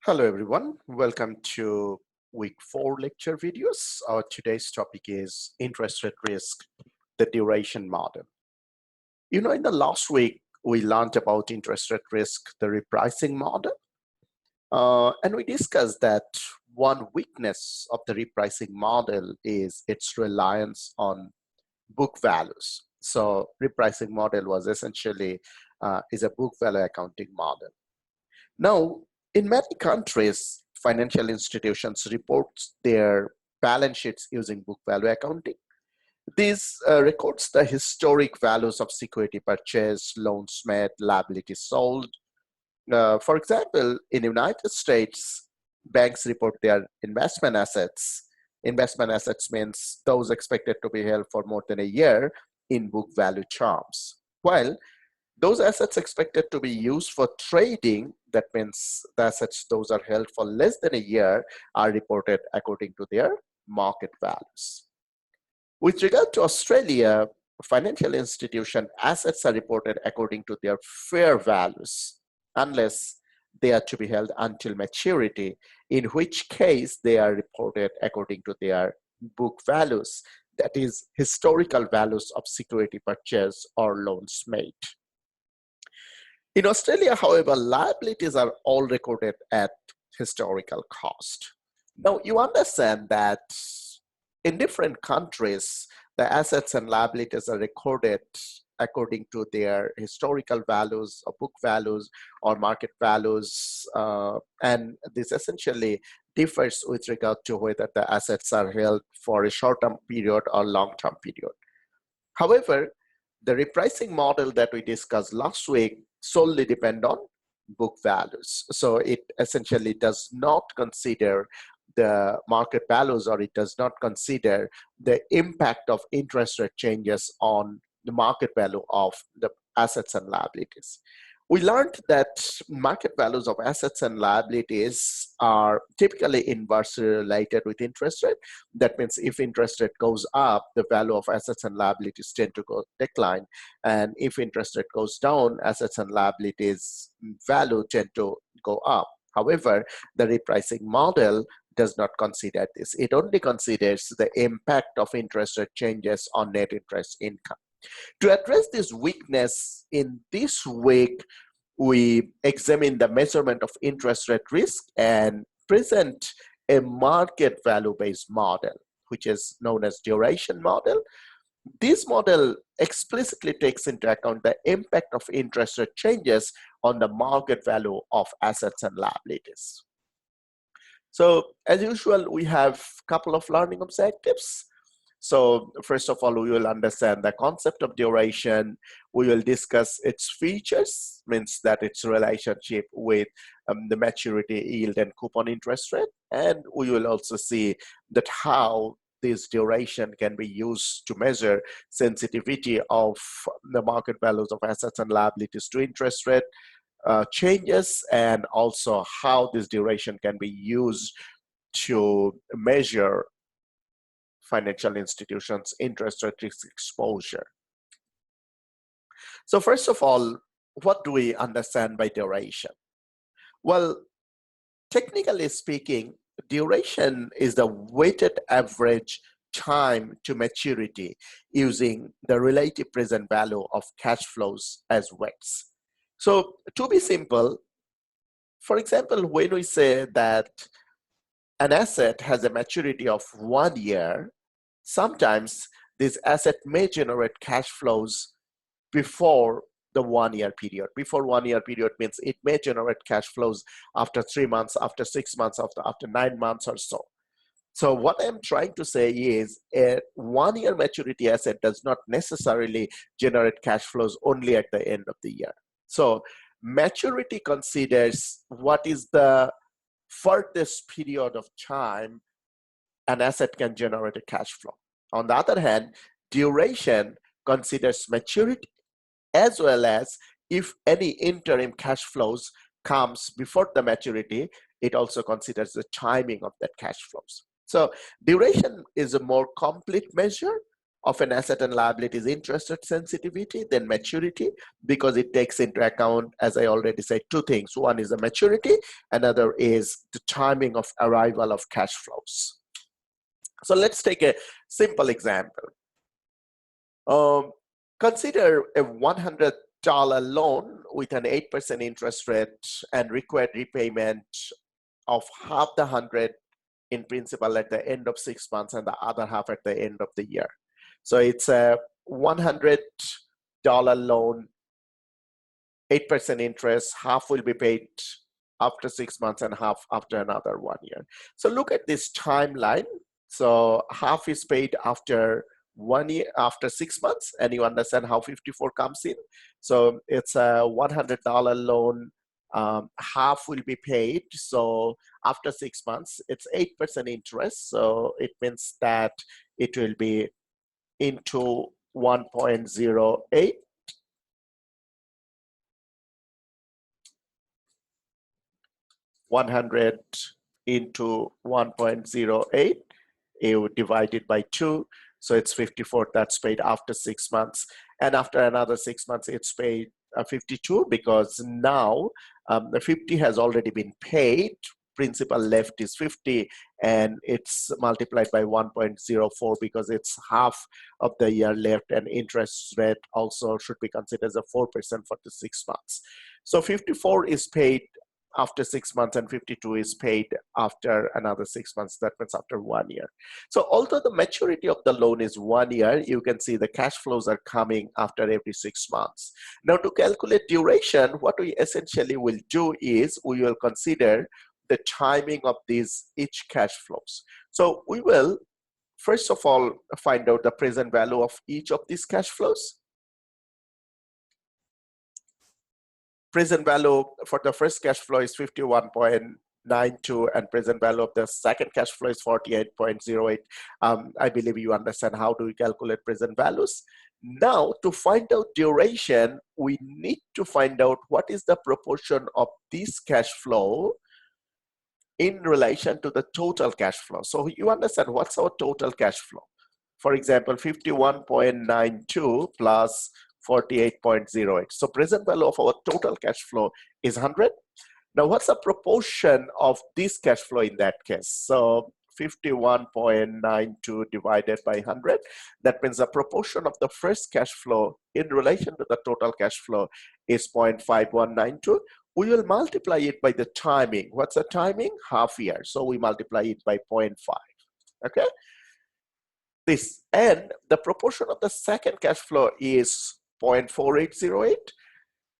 Hello everyone, welcome to week 4 lecture videos. Our today's topic is interest rate risk, the duration model. In the last week, we learned about interest rate risk, the repricing model, and we discussed that one weakness of the repricing model is its reliance on book values. So repricing model was essentially is a book value accounting model. Now, in many countries, financial institutions report their balance sheets using book value accounting. This records the historic values of security purchased, loans made, liabilities sold. For example, in the United States, banks report their investment assets. Investment assets means those expected to be held for more than a year in book value terms. While those assets expected to be used for trading, that means the assets those are held for less than a year, are reported according to their market values. With regard to Australia, financial institution assets are reported according to their fair values, unless they are to be held until maturity, in which case they are reported according to their book values, that is, historical values of security purchase or loans made. In Australia, however, liabilities are all recorded at historical cost. Now, you understand that in different countries, the assets and liabilities are recorded according to their historical values or book values or market values. And this essentially differs with regard to whether the assets are held for a short-term period or long-term period. However, the repricing model that we discussed last week solely depend on book values. So it essentially does not consider the market values, or it does not consider the impact of interest rate changes on the market value of the assets and liabilities. We learned that market values of assets and liabilities are typically inversely related with interest rate. That means if interest rate goes up, the value of assets and liabilities tend to decline. And if interest rate goes down, assets and liabilities value tend to go up. However, the repricing model does not consider this. It only considers the impact of interest rate changes on net interest income. To address this weakness, in this week, we examine the measurement of interest rate risk and present a market value-based model, which is known as duration model. This model explicitly takes into account the impact of interest rate changes on the market value of assets and liabilities. So as usual, we have a couple of learning objectives. So first of all, we will understand the concept of duration. We will discuss its features, means that its relationship with the maturity yield and coupon interest rate. And we will also see that how this duration can be used to measure sensitivity of the market values of assets and liabilities to interest rate changes, and also how this duration can be used to measure financial institutions' interest rate risk exposure. So first of all, what do we understand by duration? Well, technically speaking, duration is the weighted average time to maturity using the relative present value of cash flows as weights. So to be simple, for example, when we say that an asset has a maturity of 1 year, sometimes this asset may generate cash flows before the 1 year period. Before 1 year period means it may generate cash flows after 3 months, after 6 months, after 9 months or so. So what I'm trying to say is a 1 year maturity asset does not necessarily generate cash flows only at the end of the year. So maturity considers what is the furthest period of time an asset can generate a cash flow. On the other hand, duration considers maturity as well as if any interim cash flows comes before the maturity, it also considers the timing of that cash flows. So duration is a more complete measure of an asset and liability is interest rate sensitivity, then maturity, because it takes into account, as I already said, two things. One is the maturity, another is the timing of arrival of cash flows. So let's take a simple example. Consider a $100 loan with an 8% interest rate and required repayment of half the 100 in principal at the end of 6 months and the other half at the end of the year. So it's a $100 loan, 8% interest, half will be paid after 6 months and half after another 1 year. So look at this timeline. So half is paid after 1 year, after 6 months, and you understand how 54 comes in. So it's a $100 loan, half will be paid. So after 6 months, it's 8% interest. So it means that it will be into 1.08. 100 into 1.08, you divide it by 2, so it's 54. That's paid after 6 months, and after another 6 months it's paid 52, because now the 50 has already been paid, principal left is 50, and it's multiplied by 1.04 because it's half of the year left, and interest rate also should be considered as a 4% for the 6 months. So 54 is paid after 6 months and 52 is paid after another 6 months. That means after 1 year. So although the maturity of the loan is 1 year, you can see the cash flows are coming after every 6 months. Now to calculate duration, what we essentially will do is we will consider the timing of these each cash flows. So we will first of all find out the present value of each of these cash flows. Present value for the first cash flow is 51.92, and present value of the second cash flow is 48.08. I believe you understand how do we calculate present values. Now to find out duration, we need to find out what is the proportion of this cash flow in relation to the total cash flow. So you understand what's our total cash flow. For example, 51.92 plus 48.08. So present value of our total cash flow is 100. Now what's the proportion of this cash flow in that case? So 51.92 divided by 100. That means the proportion of the first cash flow in relation to the total cash flow is 0.5192. We will multiply it by the timing. What's the timing? Half year. So we multiply it by 0.5. Okay. This, and the proportion of the second cash flow is 0.4808,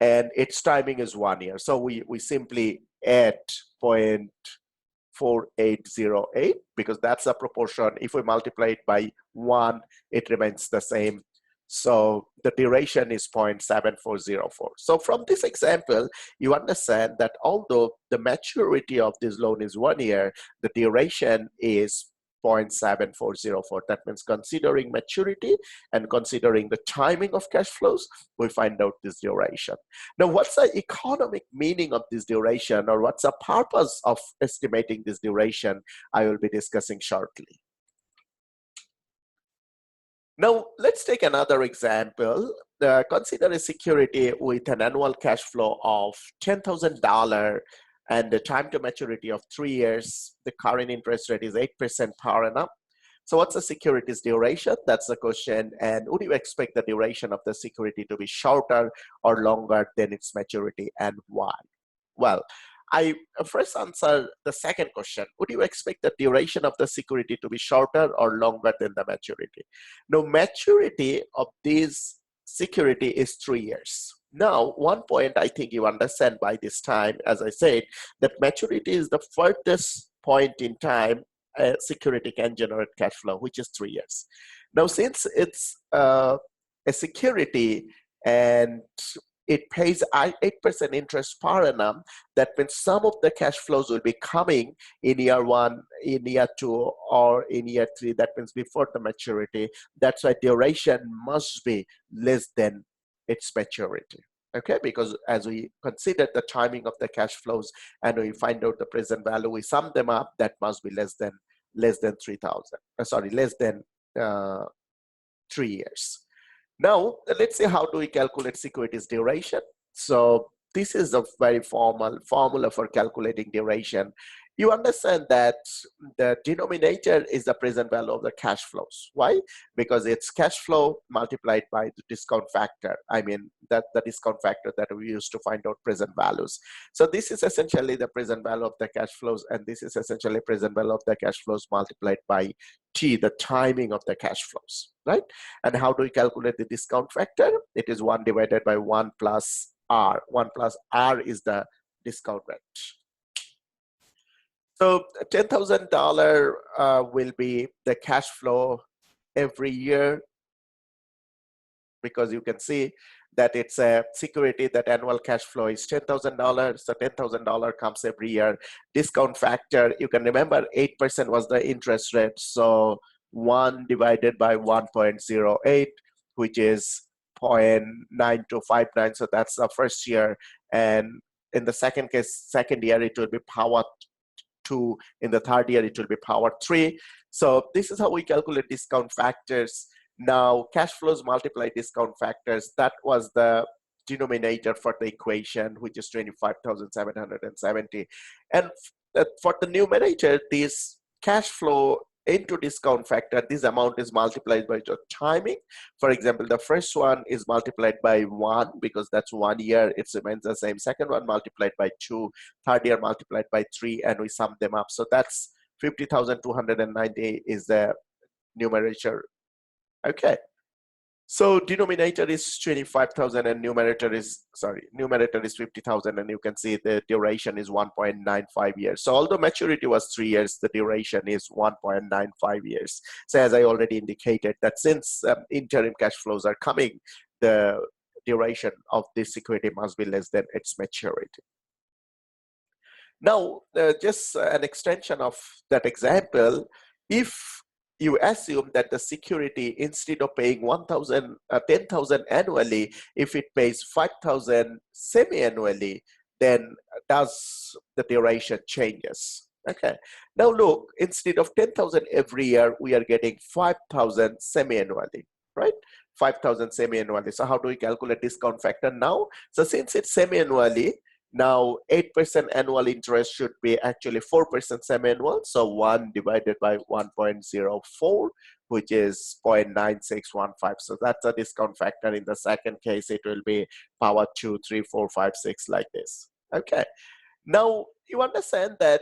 and its timing is 1 year. So we simply add 0.4808 because that's the proportion. If we multiply it by 1, it remains the same. So the duration is 0.7404. So from this example, you understand that although the maturity of this loan is 1 year, the duration is 0.7404. That means considering maturity and considering the timing of cash flows, we find out this duration. Now, what's the economic meaning of this duration, or what's the purpose of estimating this duration? I will be discussing shortly. Now, let's take another example. Consider a security with an annual cash flow of $10,000 and the time to maturity of 3 years. The current interest rate is 8% per annum. So what's the security's duration? That's the question. And would you expect the duration of the security to be shorter or longer than its maturity, and why? Well, I first answer the second question. Would you expect the duration of the security to be shorter or longer than the maturity? Now, maturity of this security is 3 years. Now, one point I think you understand by this time, as I said, that maturity is the furthest point in time a security can generate cash flow, which is 3 years. Now, since it's a security and it pays 8% interest per annum, that means some of the cash flows will be coming in year 1, in year 2, or in year 3. That means before the maturity. That's why duration must be less than its maturity. Okay, because as we consider the timing of the cash flows and we find out the present value, we sum them up, that must be less than 3,000. Sorry, less than 3 years. Now, let's see how do we calculate securities duration. So this is a very formal formula for calculating duration. You understand that the denominator is the present value of the cash flows. Why? Because it's cash flow multiplied by the discount factor. I mean, that the discount factor that we use to find out present values. So this is essentially the present value of the cash flows, and this is essentially present value of the cash flows multiplied by T, the timing of the cash flows, right? And how do we calculate the discount factor? It is 1 divided by 1 plus R. 1 plus R is the discount rate. So $10,000 will be the cash flow every year, because you can see that it's a security that annual cash flow is $10,000. So $10,000 comes every year. Discount factor, you can remember 8% was the interest rate. So 1 divided by 1.08, which is 0.9259. So that's the first year. And in the second case, second year, it will be power 2. In the third year, it will be power 3. So this is how we calculate discount factors. Now, cash flows multiply discount factors. That was the denominator for the equation, which is 25,770. And for the numerator, this cash flow into discount factor, this amount is multiplied by the timing. For example, the first one is multiplied by 1 because that's 1 year, it remains the same. Second one multiplied by 2, third year multiplied by 3, and we sum them up. So that's 50,290 is the numerator. Okay. So denominator is 25,000 and numerator is 50,000, and you can see the duration is 1.95 years. So although maturity was 3 years, the duration is 1.95 years. So as I already indicated, that since interim cash flows are coming, the duration of this security must be less than its maturity. Now, just an extension of that example, if you assume that the security, instead of paying 10,000 annually, if it pays 5,000 semi-annually, then does the duration changes? Okay. Now look, instead of 10,000 every year, we are getting 5,000 semi-annually, right? 5,000 semi-annually. So how do we calculate discount factor now? So since it's semi-annually, now 8% annual interest should be actually 4% semi-annual. So 1 divided by 1.04, which is 0.9615. So that's a discount factor. In the second case, it will be power 2, 3, 4, 5, 6 like this. Okay. Now, you understand that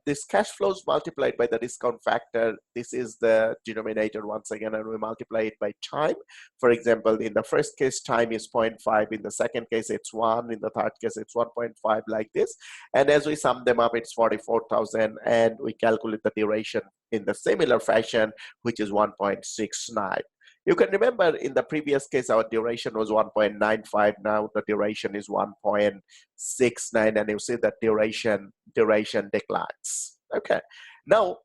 this cash flows multiplied by the discount factor, this is the denominator once again, and we multiply it by time. For example, in the first case, time is 0.5. In the second case, it's 1. In the third case, it's 1.5 like this. And as we sum them up, it's 44,000. And we calculate the duration in the similar fashion, which is 1.69. You can remember in the previous case, our duration was 1.95. Now the duration is 1.69, and you see that duration declines. Okay. Now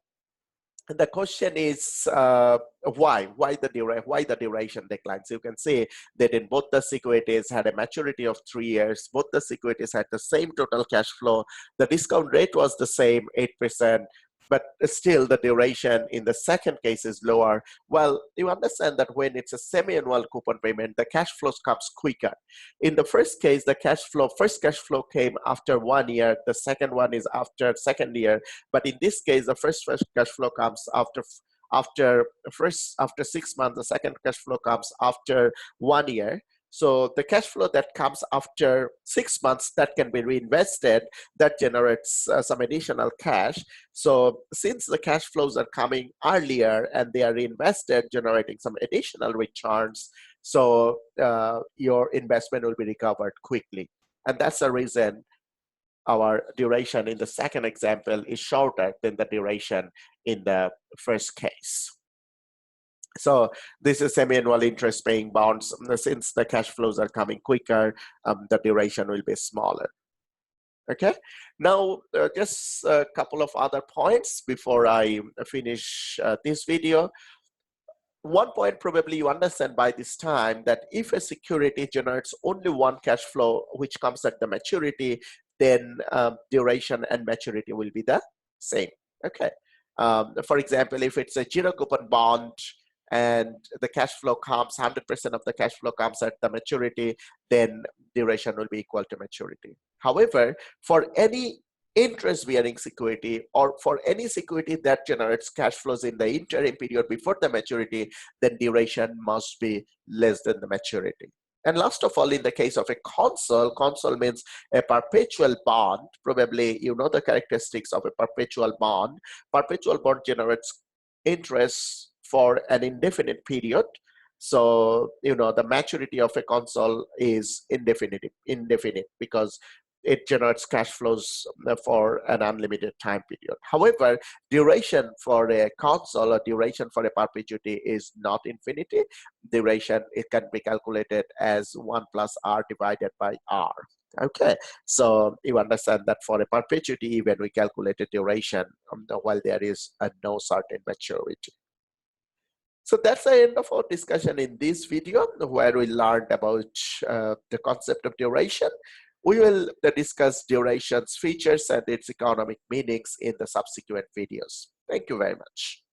the question is why the duration declines. You can see that in both the securities had a maturity of 3 years. Both the securities had the same total cash flow. The discount rate was the same, 8%. But still the duration in the second case is lower. Well, you understand that when it's a semi-annual coupon payment, the cash flows comes quicker. In the first case, the first cash flow came after 1 year. The second one is after second year. But in this case, the first cash flow comes after 6 months. The second cash flow comes after 1 year. So the cash flow that comes after 6 months, that can be reinvested, that generates some additional cash. So since the cash flows are coming earlier and they are reinvested, generating some additional returns, so your investment will be recovered quickly. And that's the reason our duration in the second example is shorter than the duration in the first case. So this is semi-annual interest paying bonds. Since the cash flows are coming quicker, the duration will be smaller. Okay. Now, just a couple of other points before I finish this video. One point probably you understand by this time that if a security generates only one cash flow, which comes at the maturity, then duration and maturity will be the same. Okay. For example, if it's a zero coupon bond, and the cash flow comes, 100% of the cash flow comes at the maturity, then duration will be equal to maturity. However, for any interest bearing security or for any security that generates cash flows in the interim period before the maturity, then duration must be less than the maturity. And last of all, in the case of a console means a perpetual bond. Probably you know the characteristics of a perpetual bond. Perpetual bond generates interest for an indefinite period. So, you know, the maturity of a console is indefinite because it generates cash flows for an unlimited time period. However, duration for a console or duration for a perpetuity is not infinity. Duration, it can be calculated as 1 plus r divided by r. Okay, so you understand that for a perpetuity, even we calculate a duration while there is no certain maturity. So that's the end of our discussion in this video, where we learned about the concept of duration. We will discuss duration's features and its economic meanings in the subsequent videos. Thank you very much.